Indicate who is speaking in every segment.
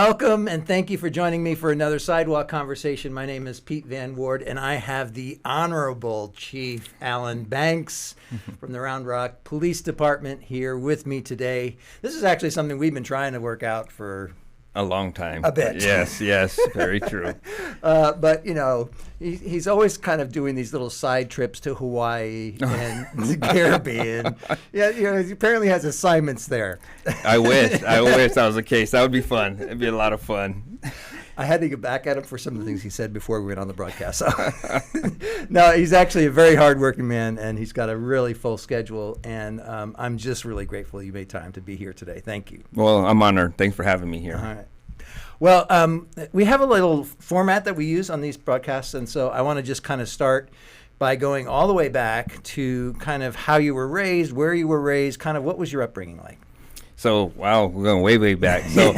Speaker 1: Welcome and thank you for joining me for another SideWalk Conversation. My name is Pete Van Ward and I have the Honorable Chief Alan Banks from the Round Rock Police Department here with me today. This is actually something we've been trying to work out for
Speaker 2: a long time.
Speaker 1: A bit.
Speaker 2: Yes, very true.
Speaker 1: But, you know, he's always kind of doing these little side trips to Hawaii and the Caribbean. Yeah, you know, he apparently has assignments there.
Speaker 2: I wish that was the case. That would be fun. It'd be a lot of fun.
Speaker 1: I had to get back at him for some of the things he said before we went on the broadcast. So. No, he's actually a very hardworking man, and he's got a really full schedule. And I'm just really grateful you made time to be here today. Thank you.
Speaker 2: Well, I'm honored. Thanks for having me here.
Speaker 1: All right. Well, we have a little format that we use on these broadcasts, and so I want to just kind of start by going all the way back to kind of how you were raised, where you were raised, kind of what was your upbringing like?
Speaker 2: So, wow, we're going way, way back. So,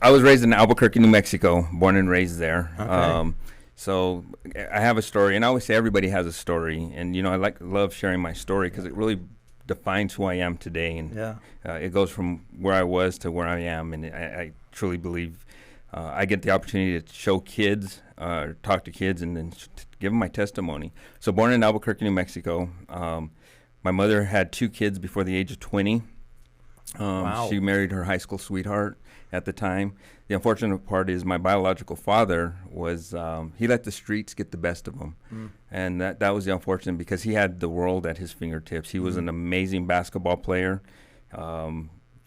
Speaker 2: I was raised in Albuquerque, New Mexico, born and raised there.
Speaker 1: Okay.
Speaker 2: So, I have a story, and I always say everybody has a story. And, you know, love sharing my story because it really defines who I am today. And it goes from where I was to where I am. And I truly believe I get the opportunity to show kids, talk to kids, and then give them my testimony. So, born in Albuquerque, New Mexico. My mother had 2 kids before the age of 20.
Speaker 1: Wow.
Speaker 2: She married her high school sweetheart at the time. The unfortunate part is my biological father was, he let the streets get the best of him. And that was the unfortunate because he had the world at his fingertips. He was an amazing basketball player,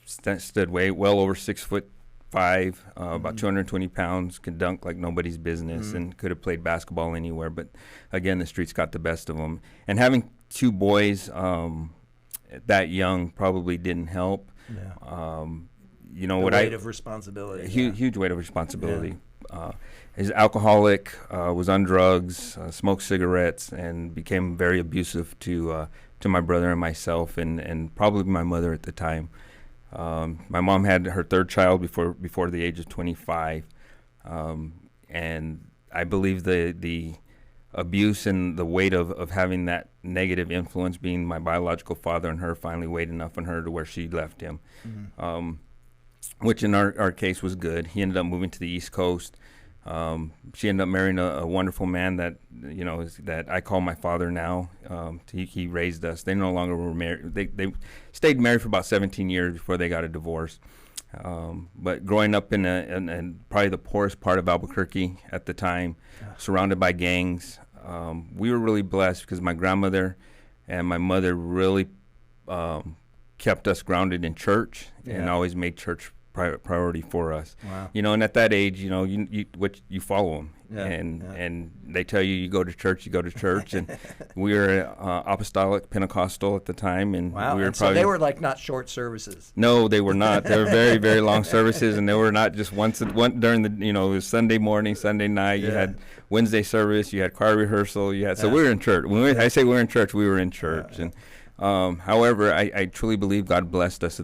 Speaker 2: stood well over 6'5", about 220 pounds, could dunk like nobody's business and could have played basketball anywhere. But again, the streets got the best of him. And having 2 boys, that young probably didn't help.
Speaker 1: Yeah.
Speaker 2: You know,
Speaker 1: the
Speaker 2: what
Speaker 1: weight of responsibility.
Speaker 2: Huge weight of responsibility. He's alcoholic, was on drugs, smoked cigarettes, and became very abusive to my brother and myself, and probably my mother at the time. My mom had her 3rd child before the age of 25, and I believe the abuse and the weight of having that negative influence, being my biological father and her, finally weighed enough on her to where she left him, which in our case was good. He ended up moving to the East Coast. She ended up marrying a wonderful man that, you know, that I call my father now. He raised us. They no longer were married. They stayed married for about 17 years before they got a divorce. But growing up in probably the poorest part of Albuquerque at the time, surrounded by gangs, we were really blessed because my grandmother and my mother really kept us grounded in church and always made church priority for us.
Speaker 1: Wow.
Speaker 2: You know, and at that age, you know, you follow them, and they tell you go to church, and we were apostolic Pentecostal at the time, and
Speaker 1: wow.
Speaker 2: we were
Speaker 1: and so they were like not short services.
Speaker 2: No, they were not. They were very, very long services, and they were not just one during the, you know, it was Sunday morning, Sunday night. You had Wednesday service, you had choir rehearsal, you had so we were in church. I say we're in church, we were in church, and. However, I truly believe God blessed us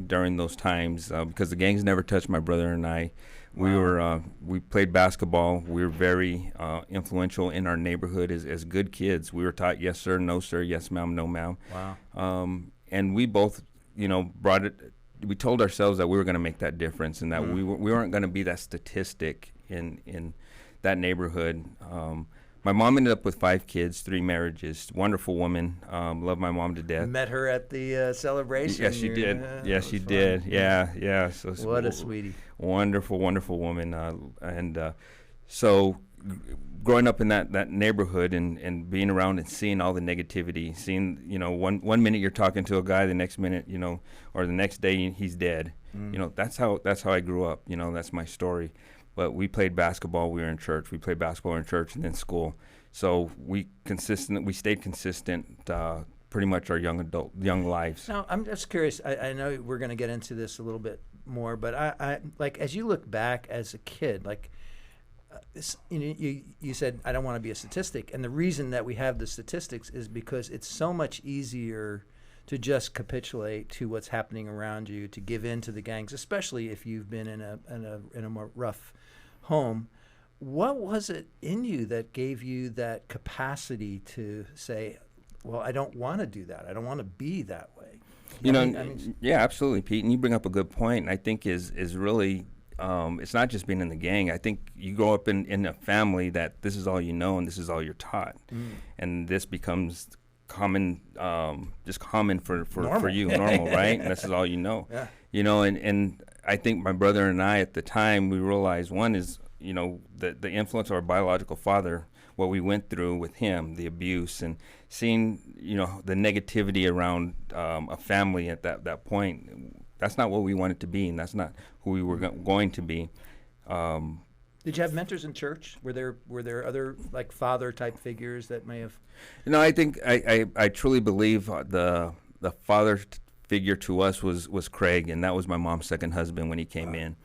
Speaker 2: during those times because the gangs never touched my brother and I. We played basketball. We were very influential in our neighborhood as good kids. We were taught yes sir, no sir, yes ma'am, no ma'am.
Speaker 1: Wow.
Speaker 2: And we both, you know, we told ourselves that we were going to make that difference and that we weren't going to be that statistic in that neighborhood. My mom ended up with 5 kids, 3 marriages. Wonderful woman. Love my mom to death.
Speaker 1: Met her at the celebration.
Speaker 2: Yes, she did. Yes, she did. Yeah. So
Speaker 1: what a sweetie.
Speaker 2: Wonderful, wonderful woman. So growing up in that neighborhood and being around and seeing all the negativity, seeing, you know, one minute you're talking to a guy, the next minute, you know, or the next day he's dead. You know, that's how I grew up. You know, that's my story. But we played basketball. We were in church. We played basketball in church and then school. So we stayed consistent pretty much our young lives.
Speaker 1: Now, I'm just curious. I know we're going to get into this a little bit more, but I like as you look back as a kid, like you said, I don't want to be a statistic, and the reason that we have the statistics is because it's so much easier to just capitulate to what's happening around you, to give in to the gangs, especially if you've been in a more rough home. What was it in you that gave you that capacity to say, well, I don't want to do that. I don't want to be that way.
Speaker 2: Yeah, absolutely, Pete. And you bring up a good point. I think is really it's not just being in the gang. I think you grow up in a family that this is all you know and this is all you're taught. And this becomes common, just common for you, normal, right? And this is all you know.
Speaker 1: Yeah.
Speaker 2: You know, and I think my brother and I at the time, we realized one is, you know, the influence of our biological father, what we went through with him, the abuse, and seeing, you know, the negativity around a family at that point. That's not what we wanted to be, and that's not who we were going to be.
Speaker 1: Did you have mentors in church? Were there other like father type figures that may have?
Speaker 2: You know, I think I truly believe the father figure to us was Craig, and that was my mom's second husband when he came in.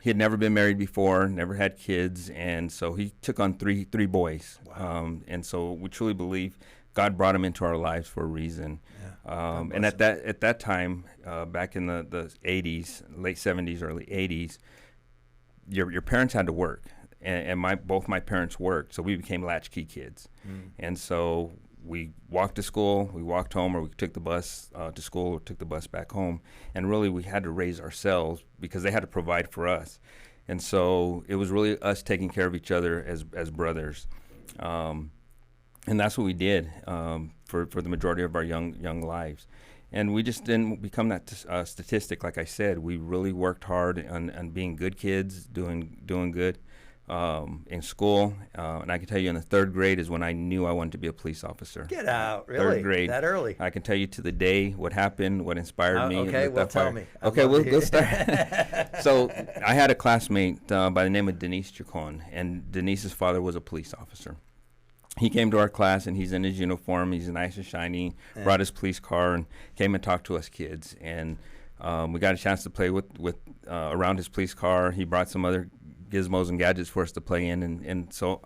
Speaker 2: He had never been married before, never had kids, and so he took on three boys.
Speaker 1: Wow.
Speaker 2: And so we truly believe God brought him into our lives for a reason.
Speaker 1: Yeah.
Speaker 2: And at that time, back in the 80s, late 70s, early 80s, your parents had to work, and both my parents worked, so we became latchkey kids. And so we walked to school, we walked home, or we took the bus to school, or took the bus back home. And really, we had to raise ourselves because they had to provide for us. And so it was really us taking care of each other as brothers. And that's what we did for the majority of our young lives. And we just didn't become that statistic, like I said. We really worked hard on being good kids, doing good in school. And I can tell you in the third grade is when I knew I wanted to be a police officer.
Speaker 1: Get out, really?
Speaker 2: Third grade.
Speaker 1: That early?
Speaker 2: I can tell you to the day what happened, what inspired me.
Speaker 1: Okay, well, tell me.
Speaker 2: Okay, we'll start. So I had a classmate by the name of Denise Chacon, and Denise's father was a police officer. He came to our class, and he's in his uniform. He's nice and shiny, brought his police car, and came and talked to us kids. And we got a chance to play with around his police car. He brought some other gizmos and gadgets for us to play in. And so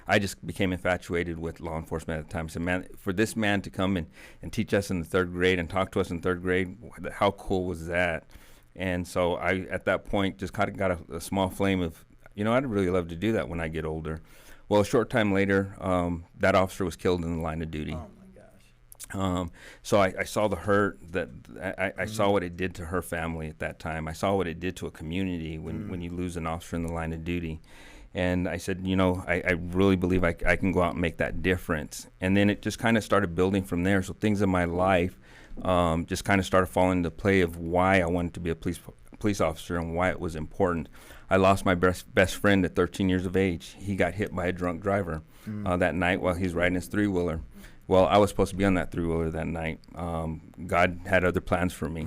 Speaker 2: I just became infatuated with law enforcement at the time. So, man, for this man to come and teach us in the third grade and talk to us in third grade, how cool was that? And so I, at that point, just kind of got a small flame of, you know, I'd really love to do that when I get older. Well, a short time later, that officer was killed in the line of duty.
Speaker 1: Oh, my gosh.
Speaker 2: So I saw the hurt that I saw what it did to her family at that time. I saw what it did to a community when you lose an officer in the line of duty. And I said, you know, I really believe I can go out and make that difference. And then it just kind of started building from there. So things in my life just kind of started falling into play of why I wanted to be a police officer and why it was important. I lost my best friend at 13 years of age. He got hit by a drunk driver that night while he's riding his three-wheeler. Well, I was supposed to be on that three-wheeler that night. God had other plans for me.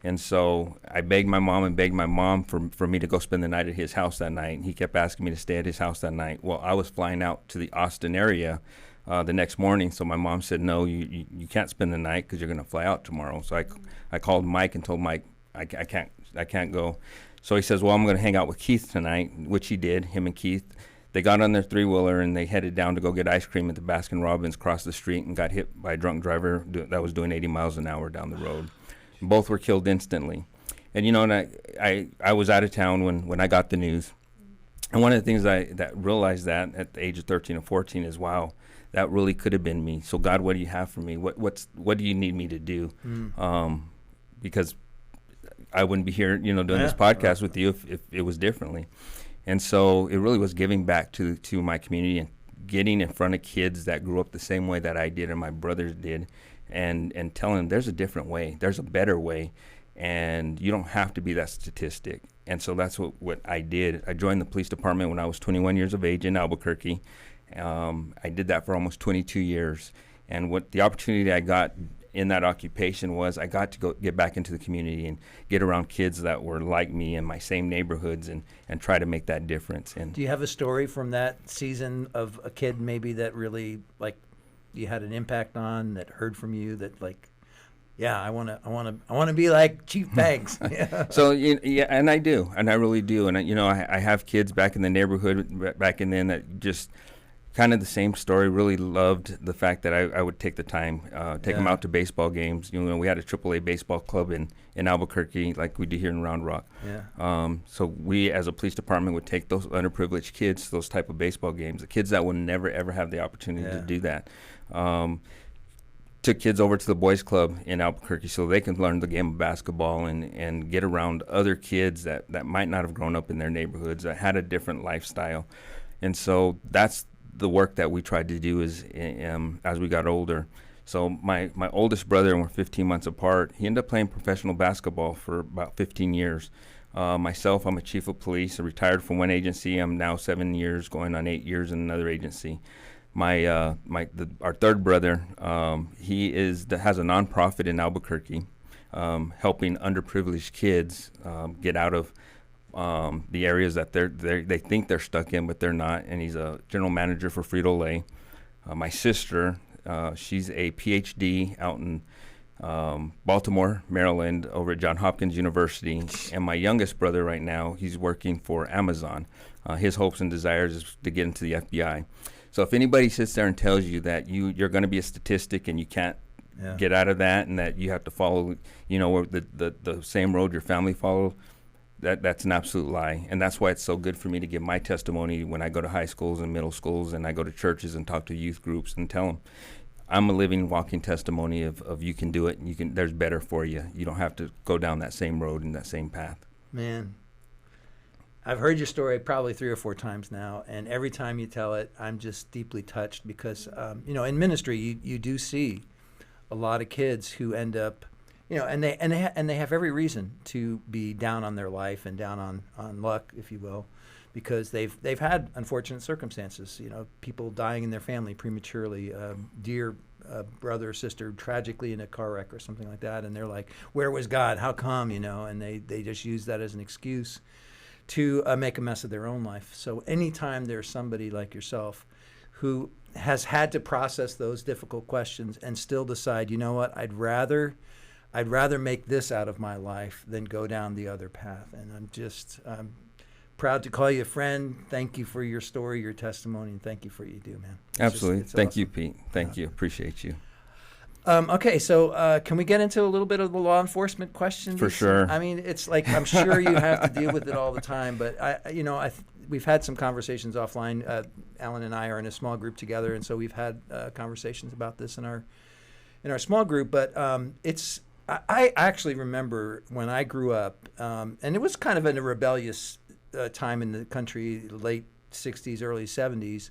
Speaker 2: And so I begged my mom for me to go spend the night at his house that night. He kept asking me to stay at his house that night. Well, I was flying out to the Austin area the next morning, so my mom said, no, you can't spend the night because you're going to fly out tomorrow. So I called Mike and told Mike I can't go. So he says, well, I'm going to hang out with Keith tonight, which he did, him and Keith. They got on their three-wheeler, and they headed down to go get ice cream at the Baskin-Robbins, crossed the street, and got hit by a drunk driver that was doing 80 miles an hour down the road. Both were killed instantly. And, you know, and I was out of town when I got the news. And one of the things that realized that at the age of 13 and 14 is, wow, that really could have been me. So, God, what do you have for me? What do you need me to do? Because I wouldn't be here, you know, doing this podcast with you if it was differently. And so it really was giving back to my community and getting in front of kids that grew up the same way that I did and my brothers did, and telling them there's a different way, there's a better way, and you don't have to be that statistic. And so that's what I did. I joined the police department when I was 21 years of age in Albuquerque. I did that for almost 22 years. And what the opportunity I got in that occupation was I got to go get back into the community and get around kids that were like me in my same neighborhoods and try to make that difference. And
Speaker 1: do you have a story from that season of a kid maybe that really, like, you had an impact on, that heard from you, that, like, yeah, I want to be like Chief Banks? Yeah.
Speaker 2: So yeah, and I do, and I really do, and I have kids back in the neighborhood back in then that just kind of the same story. Really loved the fact that I would take the time, take them out to baseball games. You know, we had a AAA baseball club in Albuquerque, like we do here in Round Rock.
Speaker 1: Yeah.
Speaker 2: So we, as a police department, would take those underprivileged kids to those type of baseball games, the kids that would never, ever have the opportunity to do that. took kids over to the boys club in Albuquerque so they can learn the game of basketball and get around other kids that might not have grown up in their neighborhoods, that had a different lifestyle. And so that's the work that we tried to do as we got older. So my oldest brother, and we're 15 months apart, he ended up playing professional basketball for about 15 years. Myself, I'm a chief of police. I retired from one agency. I'm now 7 years, going on 8 years in another agency. Our third brother, he has a nonprofit in Albuquerque, helping underprivileged kids get out of the areas that they think they're stuck in, but they're not. And he's a general manager for Frito-Lay. My sister, she's a PhD out in Baltimore, Maryland, over at Johns Hopkins University. And my youngest brother right now, he's working for Amazon. His hopes and desires is to get into the FBI. So if anybody sits there and tells you that you're going to be a statistic and you can't get out of that, and that you have to follow, the same road your family followed, that's an absolute lie. And that's why it's so good for me to give my testimony when I go to high schools and middle schools, and I go to churches and talk to youth groups and tell them, I'm a living, walking testimony of you can do it, and there's better for you. You don't have to go down that same road and that same path.
Speaker 1: Man, I've heard your story probably 3 or 4 times now, and every time you tell it, I'm just deeply touched because, in ministry, you do see a lot of kids who end up, and they have every reason to be down on their life and down on luck, if you will, because they've had unfortunate circumstances. People dying in their family prematurely, dear brother or sister tragically in a car wreck or something like that, and they're like, "Where was God? How come?" And they just use that as an excuse to make a mess of their own life. So anytime there's somebody like yourself who has had to process those difficult questions and still decide, you know what, I'd rather make this out of my life than go down the other path. And I'm proud to call you a friend. Thank you for your story, your testimony, and thank you for what you do, man.
Speaker 2: Absolutely. Thank
Speaker 1: awesome.
Speaker 2: you, Pete. Thank you. Appreciate you.
Speaker 1: Okay, so can we get into a little bit of the law enforcement questions?
Speaker 2: For sure.
Speaker 1: I mean, it's like I'm sure you have to deal with it all the time, but we've had some conversations offline. Alan and I are in a small group together, and so we've had conversations about this in our small group. But I actually remember when I grew up, and it was kind of in a rebellious time in the country, late 60s, early 70s.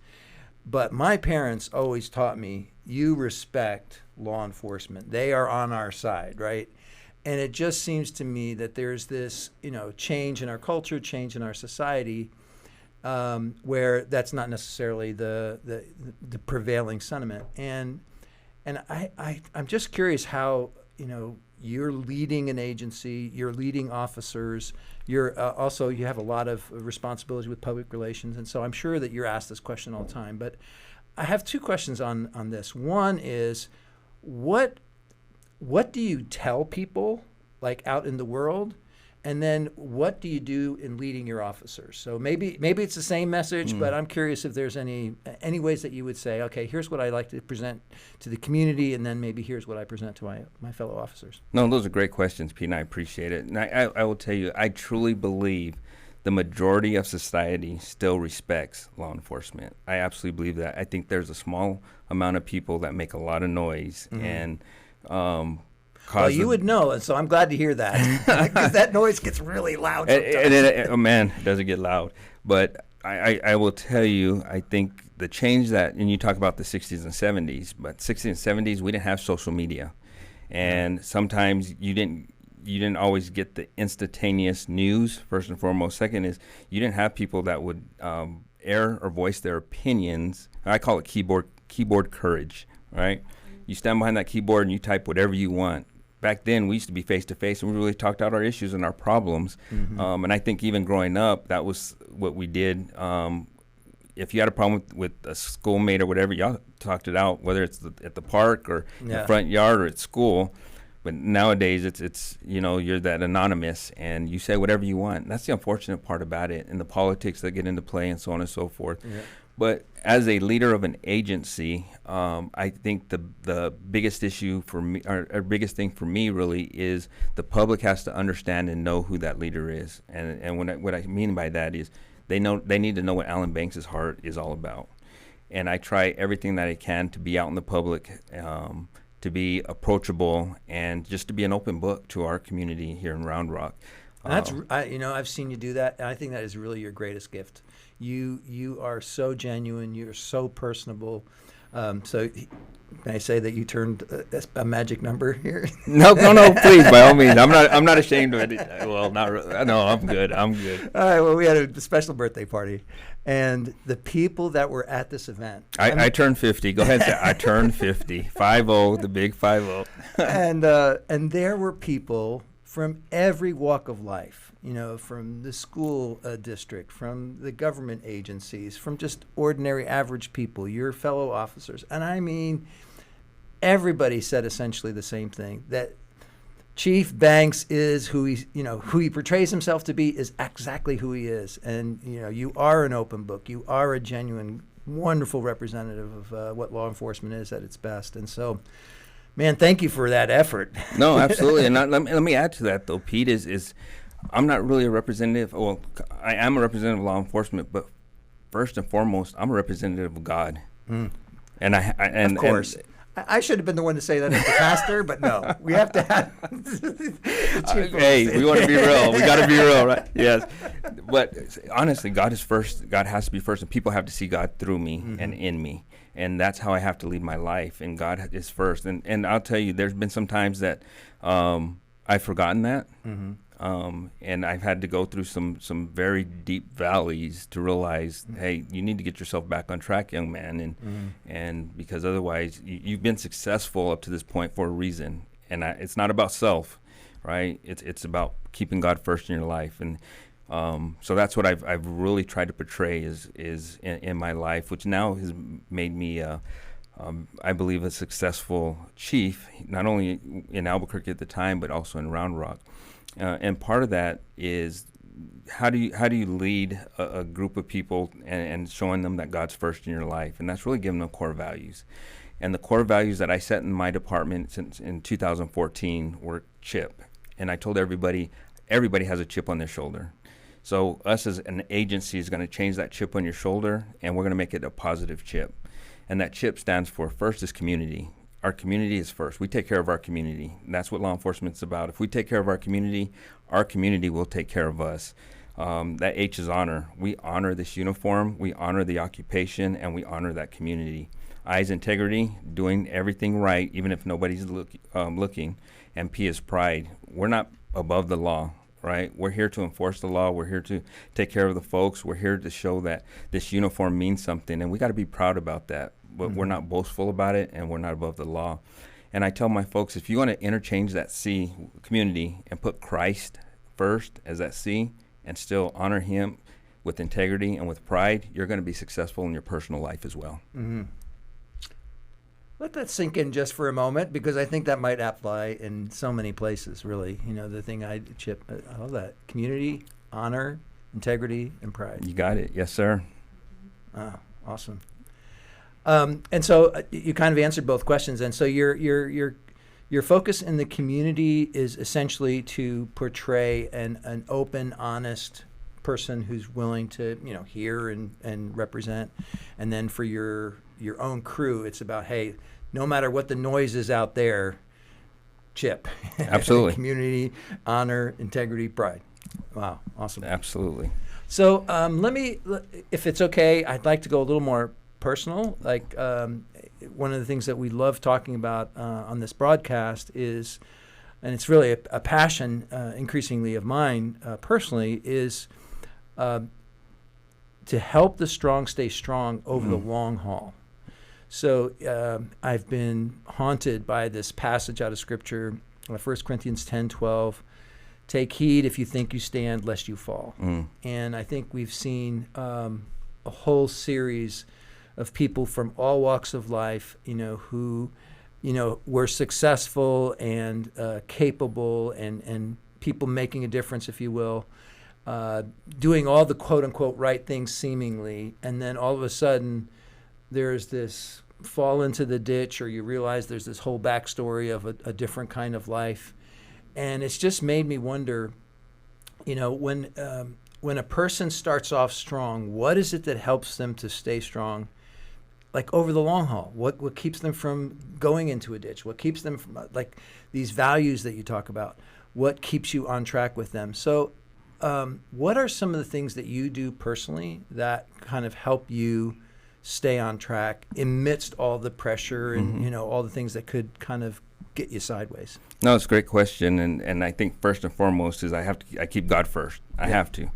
Speaker 1: But my parents always taught me, you respect law enforcement. They are on our side, right? And it just seems to me that there's this, change in our culture, change in our society, where that's not necessarily the prevailing sentiment. And I'm just curious how, you're leading an agency, you're leading officers, you're also, you have a lot of responsibility with public relations, and so I'm sure that you're asked this question all the time. But I have 2 questions on this. One is, what do you tell people, like out in the world? And then what do you do in leading your officers? So maybe it's the same message, but I'm curious if there's any ways that you would say, okay, here's what I like to present to the community, and then maybe here's what I present to my fellow officers.
Speaker 2: No, those are great questions, Pete, and I appreciate it. And I will tell you, I truly believe the majority of society still respects law enforcement. I absolutely believe that. I think there's a small amount of people that make a lot of noise and
Speaker 1: well, you would know, and so I'm glad to hear that, because that noise gets really loud sometimes.
Speaker 2: Oh man, it doesn't get loud. But I will tell you, I think the change that, and you talk about the 60s and 70s, but 60s and 70s, we didn't have social media. And sometimes you didn't always get the instantaneous news, first and foremost. Second is, you didn't have people that would air or voice their opinions. I call it keyboard courage, right? You stand behind that keyboard and you type whatever you want. Back then, we used to be face-to-face, and we really talked out our issues and our problems. And I think even growing up, that was what we did. If you had a problem with a schoolmate or whatever, y'all talked it out, whether it's at the park or in the front yard or at school. But nowadays, it's you're that anonymous, and you say whatever you want. That's the unfortunate part about it, and the politics that get into play and so on and so forth. Yeah. But as a leader of an agency, I think the biggest issue for me, or biggest thing for me really, is the public has to understand and know who that leader is. And what I mean by that is they need to know what Alan Banks' heart is all about. And I try everything that I can to be out in the public, to be approachable, and just to be an open book to our community here in Round Rock.
Speaker 1: I've seen you do that, and I think that is really your greatest gift. You are so genuine. You're so personable. So can I say that you turned a magic number here?
Speaker 2: No, please, by all means. I'm not ashamed of it. Well, not really. No, I'm good. All
Speaker 1: right. Well, we had a special birthday party, and the people that were at this event.
Speaker 2: I turned 50. Go ahead, say I turned 50. 50, the big 50.
Speaker 1: And there were people from every walk of life, from the school district, from the government agencies, from just ordinary average people, your fellow officers. And I mean, everybody said essentially the same thing, that Chief Banks is who he portrays himself to be, is exactly who he is. And, you are an open book. You are a genuine, wonderful representative of what law enforcement is at its best. And so, man, thank you for that effort.
Speaker 2: No, absolutely. And let me add to that, though, Pete, is I'm not really a representative. Well, I am a representative of law enforcement, but first and foremost, I'm a representative of God.
Speaker 1: Mm.
Speaker 2: And
Speaker 1: of course. I should have been the one to say that as the pastor, but no, we have to have.
Speaker 2: Hey, we want to be real. We got to be real, right? Yes. But honestly, God is first. God has to be first, and people have to see God through me and in me. And that's how I have to lead my life, and God is first. And I'll tell you, there's been some times that I've forgotten that, and I've had to go through some very deep valleys to realize, hey, you need to get yourself back on track, young man, and because otherwise you've been successful up to this point for a reason, and it's not about self, right? It's about keeping God first in your life, and so that's what I've really tried to portray is in my life, which now has made me, I believe, a successful chief, not only in Albuquerque at the time, but also in Round Rock. And part of that is how do you lead a group of people and showing them that God's first in your life, and that's really giving them core values. And the core values that I set in my department since in 2014 were chip, and I told everybody has a chip on their shoulder. So us as an agency is going to change that chip on your shoulder, and we're going to make it a positive chip. And that chip stands for, first is community. Our community is first. We take care of our community. And that's what law enforcement is about. If we take care of our community will take care of us. That H is honor. We honor this uniform, we honor the occupation, and we honor that community. I is integrity, doing everything right, even if nobody's looking. And P is pride. We're not above the law. Right? We're here to enforce the law. We're here to take care of the folks. We're here to show that this uniform means something, and we got to be proud about that. But we're not boastful about it, and we're not above the law. And I tell my folks, if you want to interchange that C, community, and put Christ first as that C, and still honor him with integrity and with pride, you're going to be successful in your personal life as well.
Speaker 1: Mm-hmm. Let that sink in just for a moment, because I think that might apply in so many places, really. The thing I love that. Community, honor, integrity, and pride.
Speaker 2: You got it. Yes, sir.
Speaker 1: Awesome. And so you kind of answered both questions. And so your focus in the community is essentially to portray an open, honest person who's willing to, hear and represent. And then for your own crew, it's about, hey, no matter what the noise is out there, chip.
Speaker 2: Absolutely.
Speaker 1: Community, honor, integrity, pride. Wow, awesome.
Speaker 2: Absolutely.
Speaker 1: So if it's okay, I'd like to go a little more personal. Like one of the things that we love talking about on this broadcast is, and it's really a passion increasingly of mine personally, is to help the strong stay strong over the long haul. So I've been haunted by this passage out of Scripture, 1 Corinthians 10:12. Take heed if you think you stand, lest you fall. And I think we've seen a whole series of people from all walks of life, who, were successful and capable and people making a difference, if you will, doing all the quote-unquote right things seemingly, and then all of a sudden there's this fall into the ditch, or you realize there's this whole backstory of a different kind of life. And it's just made me wonder, when a person starts off strong, what is it that helps them to stay strong? like over the long haul? What keeps them from going into a ditch? What keeps them from like these values that you talk about? What keeps you on track with them? So what are some of the things that you do personally that kind of help you stay on track amidst all the pressure and all the things that could kind of get you sideways?
Speaker 2: No, it's a great question, and I think first and foremost is I keep God first. I have to,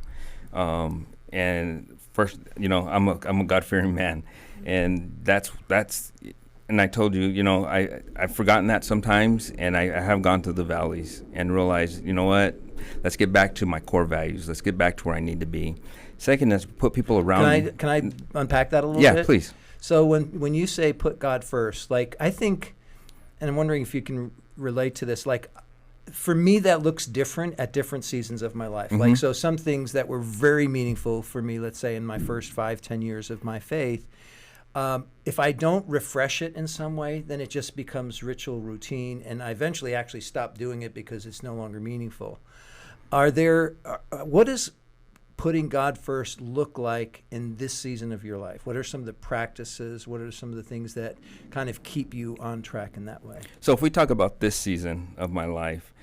Speaker 2: and first, I'm a God-fearing man, and that's. And I told you, I've forgotten that sometimes, and I have gone through the valleys and realized, you know what? Let's get back to my core values. Let's get back to where I need to be. Second is put people around me.
Speaker 1: Can I unpack that a little bit?
Speaker 2: Yeah, please.
Speaker 1: So when you say put God first, like I think, and I'm wondering if you can relate to this, like for me that looks different at different seasons of my life. Like so some things that were very meaningful for me, let's say in my first 5-10 years of my faith, if I don't refresh it in some way, then it just becomes ritual routine, and I eventually actually stop doing it because it's no longer meaningful. What does putting God first look like in this season of your life? What are some of the practices? What are some of the things that kind of keep you on track in that way?
Speaker 2: So if we talk about this season of my life,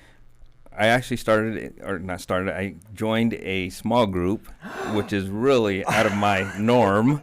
Speaker 2: I actually I joined a small group, which is really out of my norm.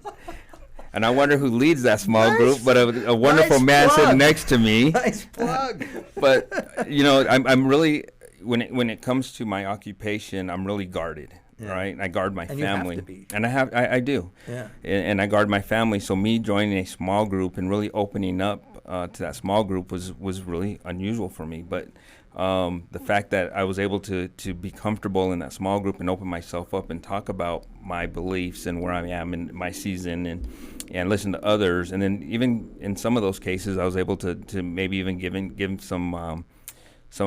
Speaker 2: And I wonder who leads that small group, but a wonderful man sitting next to me.
Speaker 1: Nice plug.
Speaker 2: But, I'm really, when it comes to my occupation, I'm really guarded, right? I guard my family.
Speaker 1: You have to be.
Speaker 2: And I do. Yeah. And I guard my family. So me joining a small group and really opening up to that small group was really unusual for me. But the fact that I was able to be comfortable in that small group and open myself up and talk about my beliefs and where I am in my season and listen to others, and then even in some of those cases I was able to maybe even give some of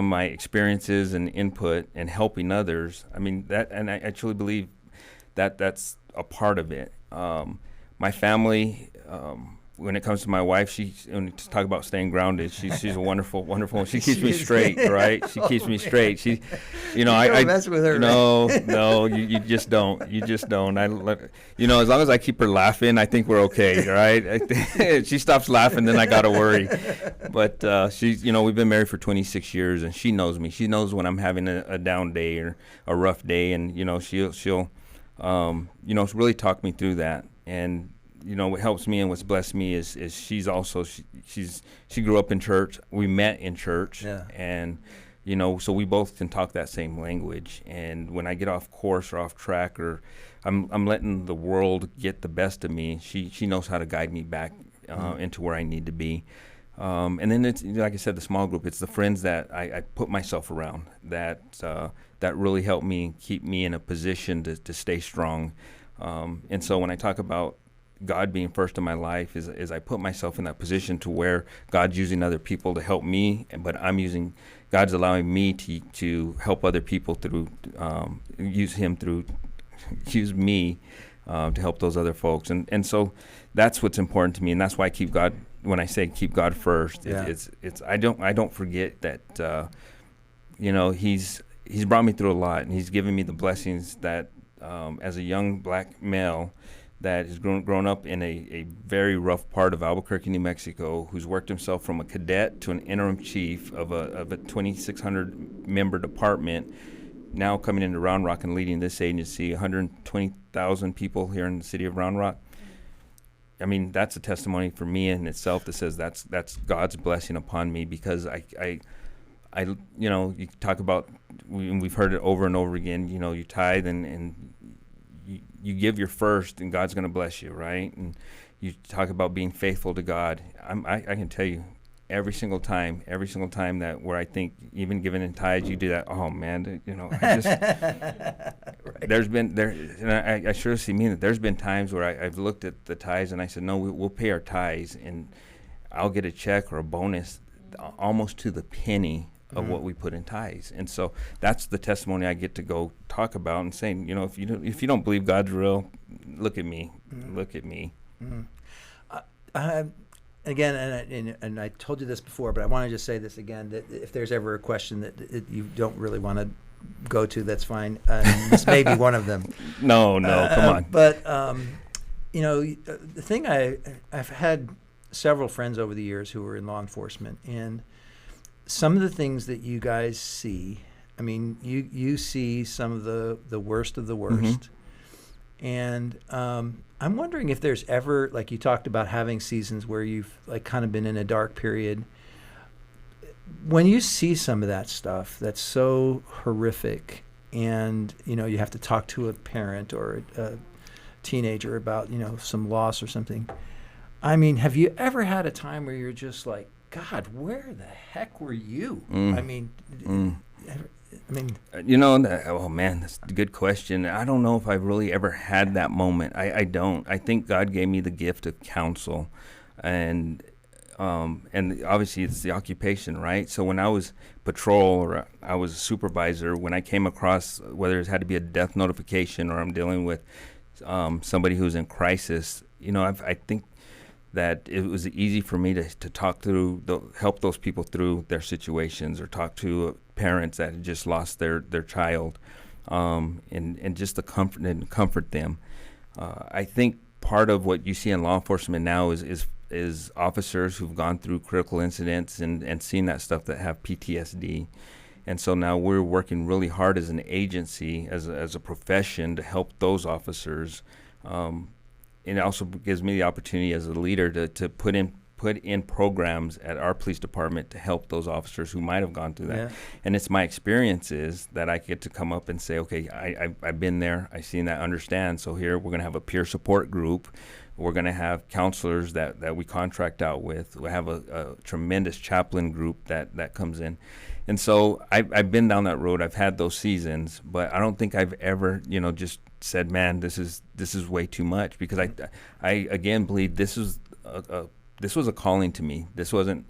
Speaker 2: my experiences and input and helping others. I mean that, and I truly believe that that's a part of it. My family. When it comes to my wife, when you talk about staying grounded, she's a wonderful. She keeps me straight, right? She keeps me straight. I
Speaker 1: don't mess with her.
Speaker 2: No, you just don't. You just don't. As long as I keep her laughing, I think we're okay, right? If she stops laughing, then I gotta worry. But we've been married for 26 years, and she knows me. She knows when I'm having a down day or a rough day, and she'll really talk me through that. And what helps me and what's blessed me is she's also she grew up in church. We met in church, and so we both can talk that same language. And when I get off course or off track, or I'm letting the world get the best of me, she knows how to guide me back into where I need to be. And then it's like I said, the small group. It's the friends that I put myself around that really help me keep me in a position to stay strong. And so when I talk about God being first in my life is I put myself in that position to where God's using other people to help me, but God's allowing me to help other people through use me to help those other folks, and so that's what's important to me, and that's why I keep God. When I say keep God first, it's I don't forget that He's brought me through a lot, and He's given me the blessings that as a young black male that has grown up in a very rough part of Albuquerque, New Mexico, who's worked himself from a cadet to an interim chief of a 2,600 member department, now coming into Round Rock and leading this agency, 120,000 people here in the city of Round Rock. I mean, that's a testimony for me in itself that says that's God's blessing upon me, because I you talk about, we've heard it over and over again, you tithe and you give your first, and God's going to bless you, right? And you talk about being faithful to God. I can tell you, every single time that where I think even giving in tithes, you do that. Oh man, I just right. And I sure mean that there's been times where I've looked at the tithes and I said, no, we'll pay our tithes, and I'll get a check or a bonus almost to the penny of what we put in tithes. And so that's the testimony I get to go talk about and saying, if you don't believe God's real, look at me. Look at me.
Speaker 1: Again, and I told you this before, but I want to just say this again, that if there's ever a question that you don't really want to go to, that's fine. This may be one of them.
Speaker 2: No, come on.
Speaker 1: But The thing I've had several friends over the years who are in law enforcement, and some of the things that you guys see, I mean, you see some of the worst of the worst. And I'm wondering if there's ever, like you talked about having seasons where you've like kind of been in a dark period. When you see some of that stuff that's so horrific, and you have to talk to a parent or a teenager about some loss or something. I mean, have you ever had a time where you're just like, God, where the heck were you? I mean,
Speaker 2: oh man, that's a good question. I don't know if I've really ever had that moment. I don't. I think God gave me the gift of counsel, and obviously it's the occupation, right? So when I was patrol or I was a supervisor, when I came across, whether it had to be a death notification or I'm dealing with somebody who's in crisis, I think that it was easy for me to talk through, help those people through their situations, or talk to parents that had just lost their child, and just to comfort them. I think part of what you see in law enforcement now is officers who've gone through critical incidents and seen that stuff, that have PTSD. And so now we're working really hard as an agency, as a profession, to help those officers. And it also gives me the opportunity as a leader to put in programs at our police department to help those officers who might have gone through that. Yeah. And it's my experiences that I get to come up and say, okay, I've been there, I've seen that, understand. So here we're going to have a peer support group. We're going to have counselors that we contract out with. We have a tremendous chaplain group that comes in. And so I've been down that road. I've had those seasons, but I don't think I've ever, just said, man, this is way too much, because I again believe this was a calling to me. This wasn't,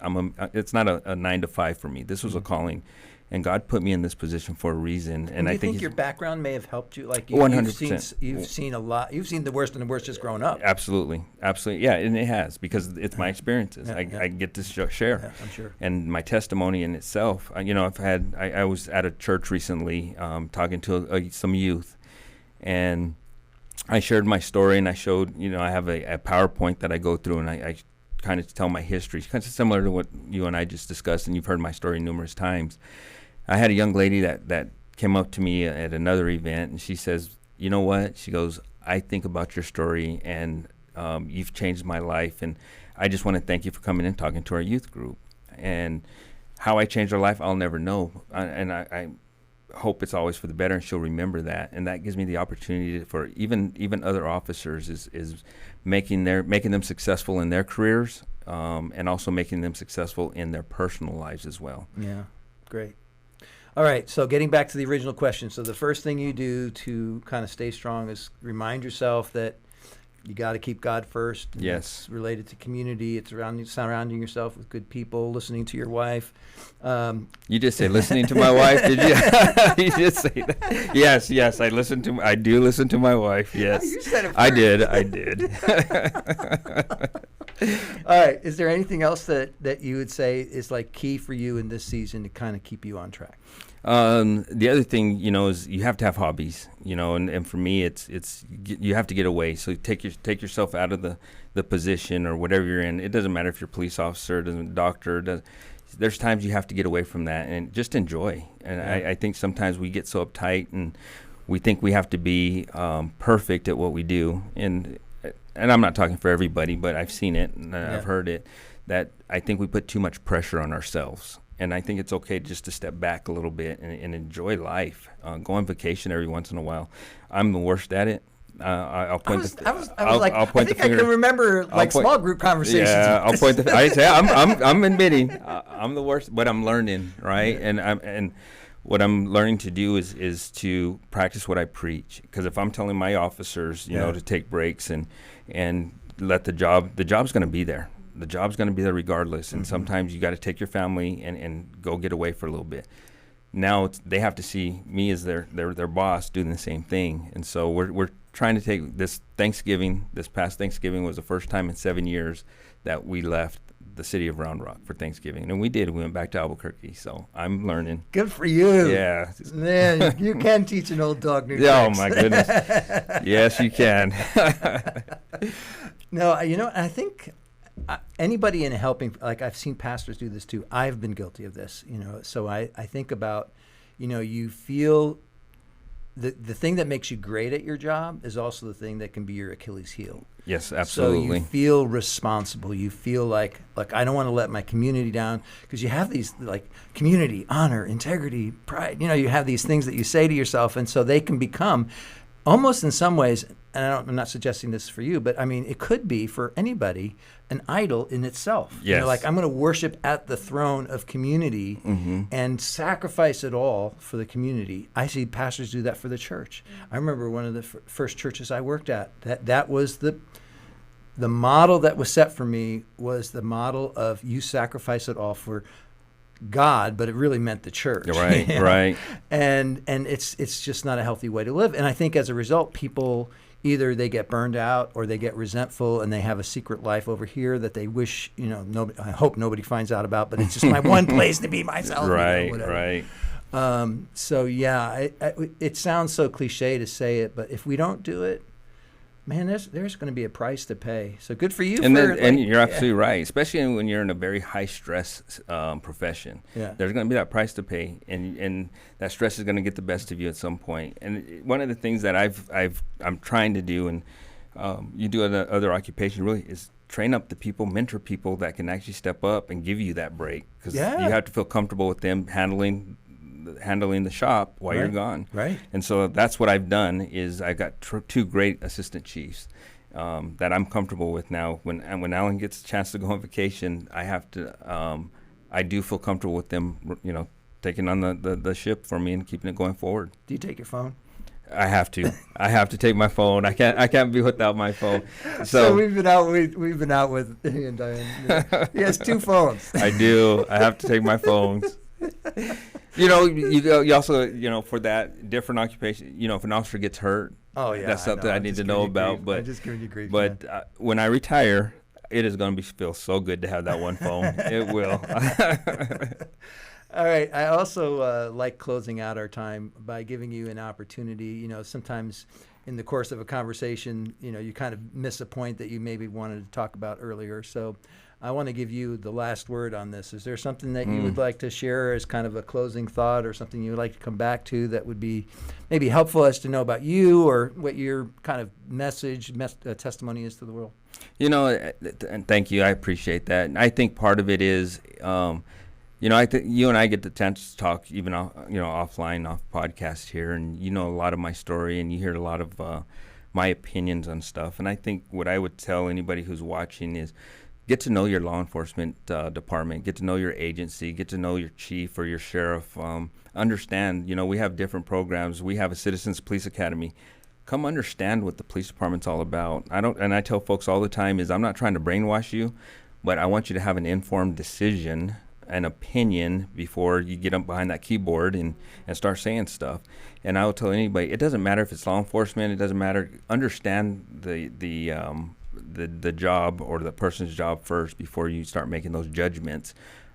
Speaker 2: it's not a 9 to 5 for me. This was a calling. And God put me in this position for a reason. And
Speaker 1: I
Speaker 2: think
Speaker 1: your background may have helped you? Like
Speaker 2: 100%.
Speaker 1: You've seen a lot. You've seen the worst and the worst just growing up.
Speaker 2: Absolutely. Yeah, and it has, because it's my experiences. I get to share.
Speaker 1: Yeah, I'm sure.
Speaker 2: And my testimony in itself. I was at a church recently talking to some youth, and I shared my story, and I showed, I have a PowerPoint that I go through, and I kind of tell my history. It's kind of similar to what you and I just discussed, and you've heard my story numerous times. I had a young lady that came up to me at another event, and she says, you know what? She goes, I think about your story, and you've changed my life, and I just want to thank you for coming and talking to our youth group. And how I changed her life, I'll never know. I hope it's always for the better, and she'll remember that. And that gives me the opportunity for even other officers is making them successful in their careers, and also making them successful in their personal lives as well.
Speaker 1: Yeah, great. All right, so getting back to the original question. So the first thing you do to kind of stay strong is remind yourself that you got to keep God first.
Speaker 2: Yes.
Speaker 1: It's related to community. It's surrounding yourself with good people, listening to your wife.
Speaker 2: You just say listening to my wife, did you? You just say that. Yes, I do listen to my wife, yes.
Speaker 1: You said it first.
Speaker 2: I did.
Speaker 1: All right, is there anything else that you would say is like key for you in this season to kind of keep you on track?
Speaker 2: The other thing, is you have to have hobbies, and for me, it's you have to get away. So take yourself out of the position or whatever you're in. It doesn't matter if you're a police officer, doctor. There's times you have to get away from that and just enjoy. And yeah. I think sometimes we get so uptight and we think we have to be perfect at what we do. And I'm not talking for everybody, but I've seen it and I've heard it, that I think we put too much pressure on ourselves. And I think it's okay just to step back a little bit and enjoy life. Go on vacation every once in a while. I'm the worst at it. I'll point the finger.
Speaker 1: I can remember small group conversations.
Speaker 2: Yeah, I'll point the. I say I'm admitting I'm the worst, but I'm learning, right?
Speaker 1: Yeah.
Speaker 2: And what I'm learning to do is to practice what I preach. Because if I'm telling my officers, to take breaks and let the job's going to be there. The job's going to be there regardless, and sometimes you got to take your family and go get away for a little bit. Now they have to see me as their boss doing the same thing, and so we're trying to take this Thanksgiving. This past Thanksgiving was the first time in 7 years that we left the city of Round Rock for Thanksgiving, and we went back to Albuquerque. So I'm learning.
Speaker 1: Good for you.
Speaker 2: Yeah,
Speaker 1: man, you can teach an old dog new tricks.
Speaker 2: Oh my goodness, yes you can.
Speaker 1: No, I think anybody in helping, like I've seen pastors do this too. I've been guilty of this, So I think about, you feel the thing that makes you great at your job is also the thing that can be your Achilles heel.
Speaker 2: Yes, absolutely.
Speaker 1: So you feel responsible. You feel like I don't want to let my community down, because you have these like community, honor, integrity, pride. You have these things that you say to yourself, and so they can become almost in some ways, and I'm not suggesting this for you, but I mean, it could be for anybody an idol in itself.
Speaker 2: Yes.
Speaker 1: Like I'm going to worship at the throne of community and sacrifice it all for the community. I see pastors do that for the church. I remember one of the first churches I worked at, that was the model that was set for me, was the model of you sacrifice it all for God, but it really meant the church.
Speaker 2: Right, right.
Speaker 1: And it's just not a healthy way to live. And I think as a result, people either they get burned out or they get resentful, and they have a secret life over here that they wish, I hope nobody finds out about, but it's just my one place to be myself.
Speaker 2: Right, right.
Speaker 1: So yeah, it sounds so cliche to say it, but if we don't do it, man, there's going to be a price to pay. So good for you.
Speaker 2: And you're absolutely right, especially when you're in a very high stress profession.
Speaker 1: Yeah.
Speaker 2: There's going to be that price to pay, and that stress is going to get the best of you at some point. And one of the things that I'm trying to do, and you do other occupation, really is train up the people, mentor people that can actually step up and give you that break, because you have to feel comfortable with them handling the shop while you're gone.
Speaker 1: Right.
Speaker 2: And so that's what I've done, is I got two great assistant chiefs that I'm comfortable with now. When Alan gets a chance to go on vacation, I do feel comfortable with them, taking on the ship for me and keeping it going forward.
Speaker 1: Do you take your phone?
Speaker 2: I have to take my phone. I can't be without my phone.
Speaker 1: So we've been out with he and Diane. He has two phones.
Speaker 2: I do. I have to take my phones. You also, for that different occupation, if an officer gets hurt, that's something I need to know about. But
Speaker 1: I'm just giving you grief.
Speaker 2: But when I retire, it is going to feel so good to have that one phone. It will.
Speaker 1: All right. I also like closing out our time by giving you an opportunity. Sometimes in the course of a conversation, you kind of miss a point that you maybe wanted to talk about earlier. So I want to give you the last word on this. Is there something that you would like to share as kind of a closing thought, or something you would like to come back to that would be maybe helpful as to know about you, or what your kind of testimony is to the world?
Speaker 2: And thank you. I appreciate that. And I think part of it is, I think you and I get the chance to talk even, offline, off podcast here, and a lot of my story, and you hear a lot of my opinions on stuff. And I think what I would tell anybody who's watching is, get to know your law enforcement department, get to know your agency, get to know your chief or your sheriff. Understand, we have different programs. We have a Citizens Police Academy. Come understand what the police department's all about. And I tell folks all the time is, I'm not trying to brainwash you, but I want you to have an informed decision, an opinion, before you get up behind that keyboard and start saying stuff. And I will tell anybody, it doesn't matter if it's law enforcement, it doesn't matter. Understand the job or the person's job first before you start making those judgments.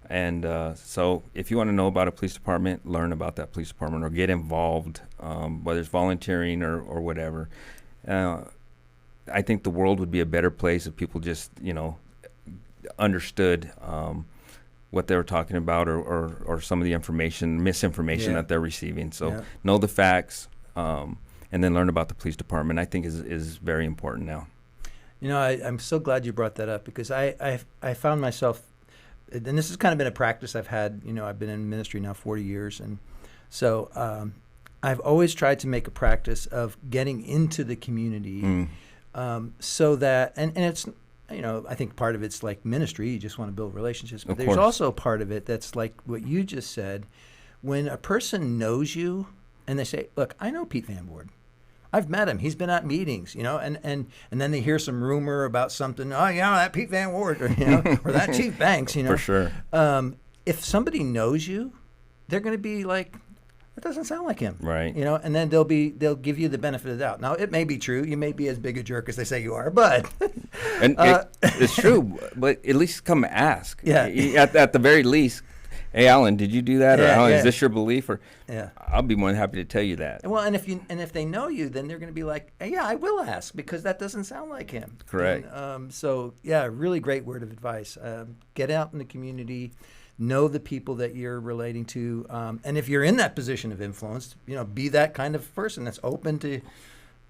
Speaker 2: And so if you want to know about a police department, learn about that police department or get involved, whether it's volunteering or whatever. I think the world would be a better place if people just, understood what they were talking about or some of the misinformation that they're receiving. So know the facts and then learn about the police department, I think is very important now.
Speaker 1: I'm so glad you brought that up, because I found myself, and this has kind of been a practice I've had, I've been in ministry now 40 years. And so I've always tried to make a practice of getting into the community so that, and it's, I think part of it's like ministry, you just want to build relationships. But there's also a part of it that's like what you just said. When a person knows you and they say, look, I know Pete Van Woord. I've met him. He's been at meetings, and then they hear some rumor about something. Oh, that Pete Van Woord, or that Chief Banks,
Speaker 2: For sure.
Speaker 1: If somebody knows you, they're going to be like, that doesn't sound like him,
Speaker 2: right?
Speaker 1: And then they'll give you the benefit of the doubt. Now, it may be true. You may be as big a jerk as they say you are, but
Speaker 2: and it's true. But at least come ask.
Speaker 1: Yeah.
Speaker 2: At the very least. hey, Alan, did you do that? Or Alan, is this your belief? Or
Speaker 1: Yeah.
Speaker 2: I'll be more than happy to tell you that.
Speaker 1: Well, and if they know you, then they're going to be like, hey, yeah, I will ask because that doesn't sound like him.
Speaker 2: Correct.
Speaker 1: And, so yeah, really great word of advice. Get out in the community, know the people that you're relating to, and if you're in that position of influence, be that kind of person that's open to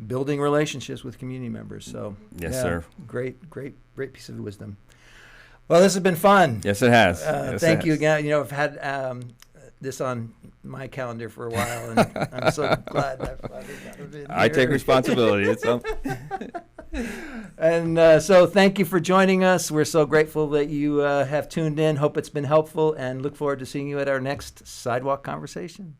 Speaker 1: building relationships with community members. So
Speaker 2: yes, sir.
Speaker 1: Great piece of wisdom. Well, this has been fun.
Speaker 2: Yes, it has.
Speaker 1: Thank you again. I've had this on my calendar for a while, and I'm so glad that I've finally been
Speaker 2: I take responsibility.
Speaker 1: And so thank you for joining us. We're so grateful that you have tuned in. Hope it's been helpful, and look forward to seeing you at our next Sidewalk Conversation.